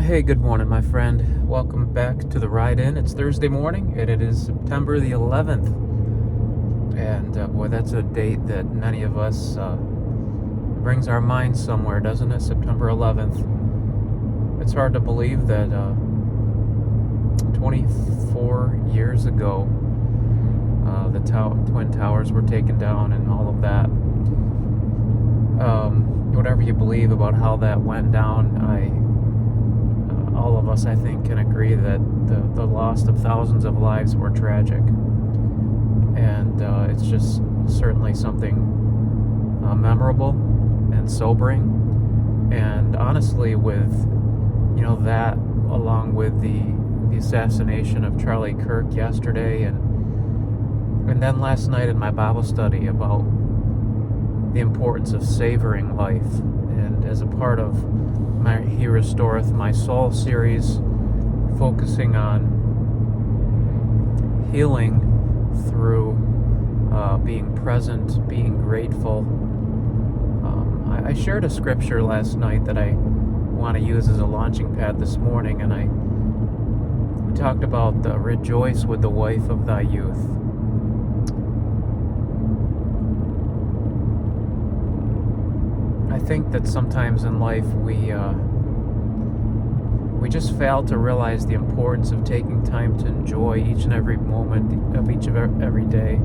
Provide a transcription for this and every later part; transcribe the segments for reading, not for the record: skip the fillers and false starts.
Hey, good morning, my friend. Welcome back to the Ride In. It's Thursday morning, and it is September the 11th. And boy, that's a date that many of us brings our minds somewhere, doesn't it? September 11th. It's hard to believe that 24 years ago, the Twin Towers were taken down and all of that. Whatever you believe about how that went down, all of us, I think, can agree that the loss of thousands of lives were tragic. And it's just certainly something memorable and sobering. And honestly, with, that along with the assassination of Charlie Kirk yesterday and then last night in my Bible study about the importance of savoring life. And as a part of my He Restoreth My Soul series, focusing on healing through being present, being grateful. I shared a scripture last night that I want to use as a launching pad this morning, and I talked about the rejoice with the wife of thy youth. I think that sometimes in life we just fail to realize the importance of taking time to enjoy each and every moment of every day,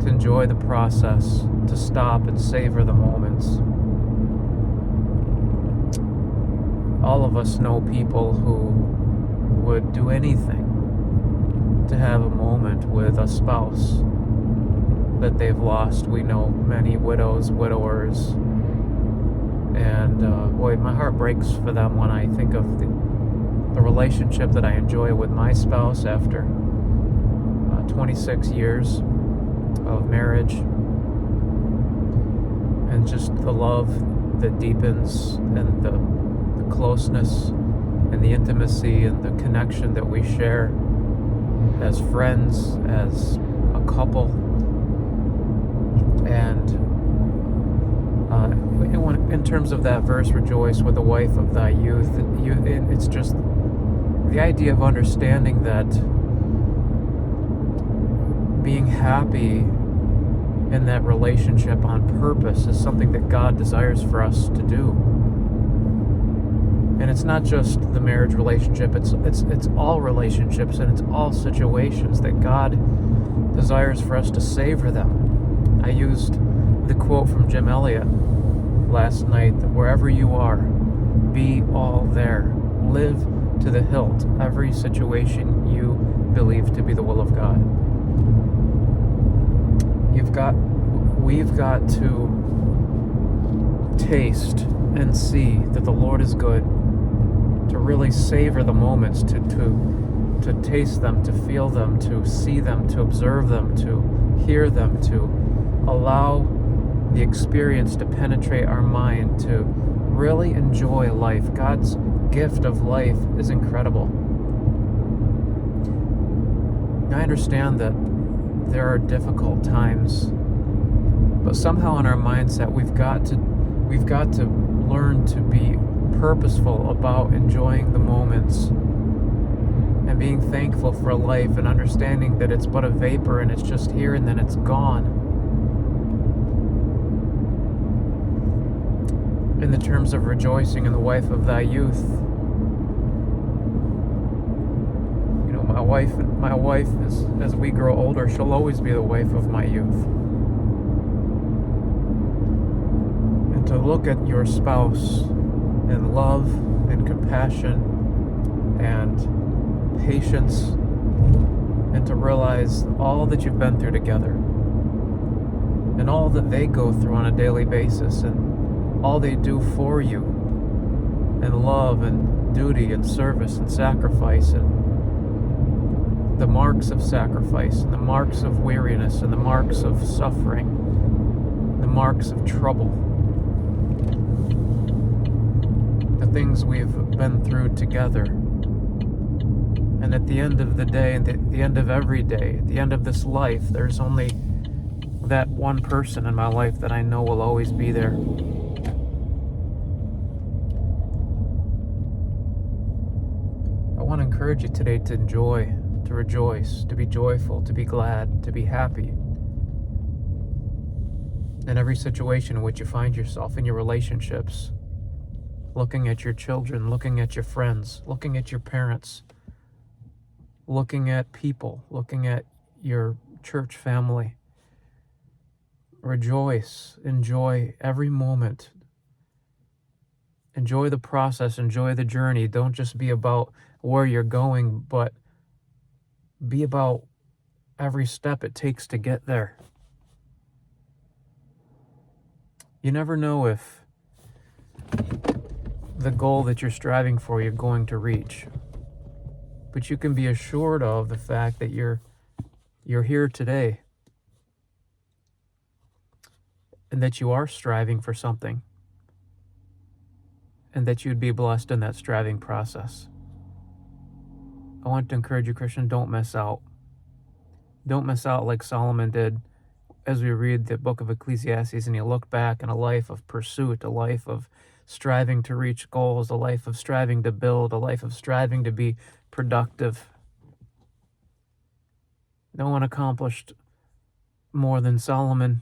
to enjoy the process, to stop and savor the moments. All of us know people who would do anything to have a moment with a spouse that they've lost. We know many widows, widowers, and boy, my heart breaks for them when I think of the relationship that I enjoy with my spouse after 26 years of marriage, and just the love that deepens, and the closeness and the intimacy and the connection that we share as friends, as a couple. And in terms of that verse, rejoice with the wife of thy youth, it's just the idea of understanding that being happy in that relationship on purpose is something that God desires for us to do. And it's not just the marriage relationship, it's all relationships, and it's all situations that God desires for us to savor them. I used the quote from Jim Elliot last night, that wherever you are, be all there. Live to the hilt every situation you believe to be the will of God. We've got to taste and see that the Lord is good, to really savor the moments, to taste them, to feel them, to see them, to observe them, to hear them, to allow the experience to penetrate our mind, to really enjoy life. God's gift of life is incredible. I understand that there are difficult times, but somehow in our mindset we've got to learn to be purposeful about enjoying the moments and being thankful for life, and understanding that it's but a vapor and it's just here and then it's gone. In the terms of rejoicing in the wife of thy youth, my wife is, as we grow older, she'll always be the wife of my youth. And to look at your spouse in love and compassion and patience, and to realize all that you've been through together, and all that they go through on a daily basis, and all they do for you, and love and duty and service and sacrifice, and the marks of sacrifice, and the marks of weariness, and the marks of suffering, the marks of trouble, the things we've been through together. And at the end of the day, and at the end of every day, at the end of this life, there's only that one person in my life that I know will always be there. encourage you today to enjoy, to rejoice, to be joyful, to be glad, to be happy in every situation in which you find yourself, in your relationships, looking at your children, looking at your friends, looking at your parents, looking at people, looking at your church family. Rejoice, enjoy every moment. Enjoy the process, enjoy the journey. Don't just be about where you're going, but be about every step it takes to get there. You never know if the goal that you're striving for you're going to reach, but you can be assured of the fact that you're here today and that you are striving for something and that you'd be blessed in that striving process. I want to encourage you, Christian, don't miss out. Don't miss out like Solomon did as we read the book of Ecclesiastes and you look back in a life of pursuit, a life of striving to reach goals, a life of striving to build, a life of striving to be productive. No one accomplished more than Solomon.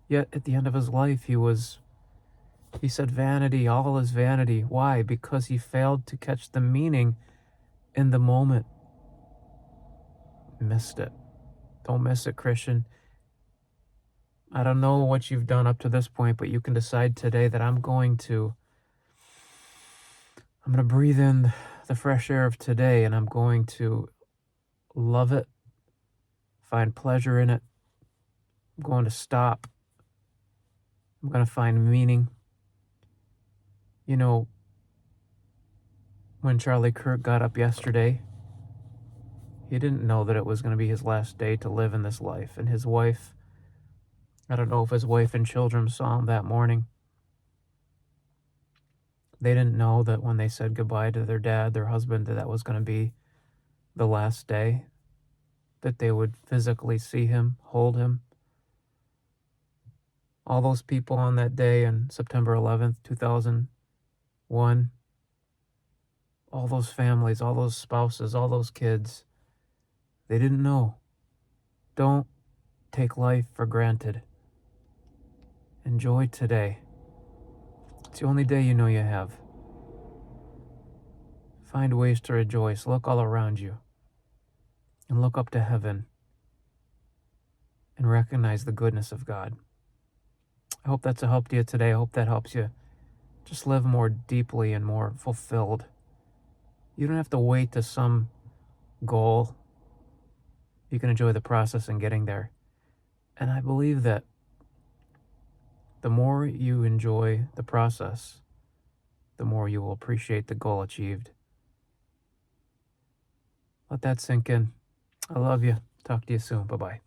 Yet at the end of his life, he said, vanity, all is vanity. Why? Because he failed to catch the meaning in the moment. Missed it. Don't miss it, Christian. I don't know what you've done up to this point, but you can decide today that I'm going to breathe in the fresh air of today, and I'm going to love it, find pleasure in it. I'm going to stop. I'm going to find meaning. You know, when Charlie Kirk got up yesterday, he didn't know that it was going to be his last day to live in this life. And his wife, I don't know if his wife and children saw him that morning. They didn't know that when they said goodbye to their dad, their husband, that was going to be the last day, that they would physically see him, hold him. All those people on that day on September 11th, 2001, all those families, all those spouses, all those kids, they didn't know. Don't take life for granted. Enjoy today. It's the only day you know you have. Find ways to rejoice. Look all around you and look up to heaven and recognize the goodness of God. I hope that's a help to you today. I hope that helps you just live more deeply and more fulfilled. You don't have to wait to some goal. You can enjoy the process in getting there. And I believe that the more you enjoy the process, the more you will appreciate the goal achieved. Let that sink in. I love you. Talk to you soon. Bye-bye.